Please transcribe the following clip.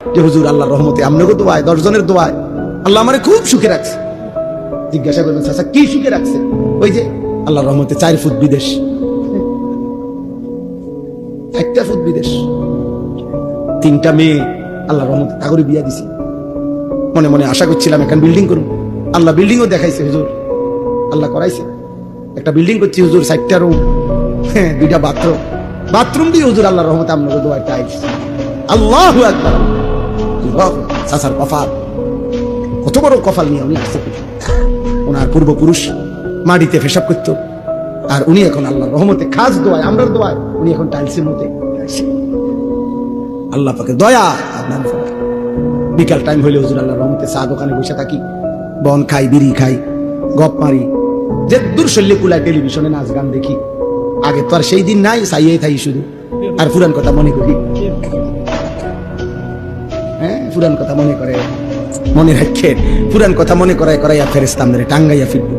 যে হুজুর আল্লাহর রহমতে আমনগো দোয়ায় 10 জনের দোয়ায় আল্লাহ আমারে খুব সুখে রাখছে। জিজ্ঞাসা করবেন চাচা কি সুখে রাখছে? ওই যে আল্লাহর রহমতে 4 ফুট বিদেশ, 1 ফুট বিদেশ, 3টা মেয়ে আল্লাহর রহমতে তাগরে বিয়া দিছি। মনে মনে আশা করছিলাম এখন বিল্ডিং করুন, আল্লাহ বিল্ডিংও দেখাইছে হুজুর, আল্লাহ করাইছে। একটা বিল্ডিং করছি হুজুর, 4টা রুম, 2টা বাথরুম দিয়ে হুজুর আল্লাহর রহমতে আমনগো দোয়ায় টাইলস। আল্লাহু আকবার। চাচার কপাল, কত বড় কপাল নিয়ে উনি আসতে। ওনার পূর্বপুরুষ মাটিতে পেশাব করত, আর উনি এখন আল্লাহর রহমতে খাস দোয়ায়, আমরার দোয়ায় উনি এখন টাইলসের মধ্যে। আল্লাহ পাকে দয়া আপনার। বিকাল টাইম হইলে হুজুর আল্লাহর রহমতে চা দোকানে বসে থাকি, বন খাই, বিড়ি খাই, গপ মারি, যে দূর শল্যে কুলায় টেলিভিশনে নাচ গান দেখি। আগে তো আর সেই দিন নাই, চাইয়াই থাকি শুধু, আর পুরান কথা মনে করি। পুরান কথা মনে করে, মনে রাখে পুরান কথা মনে করায় করাইয়া ফেরেশতা আমাদের টাঙ্গাইয়া ফিরবে।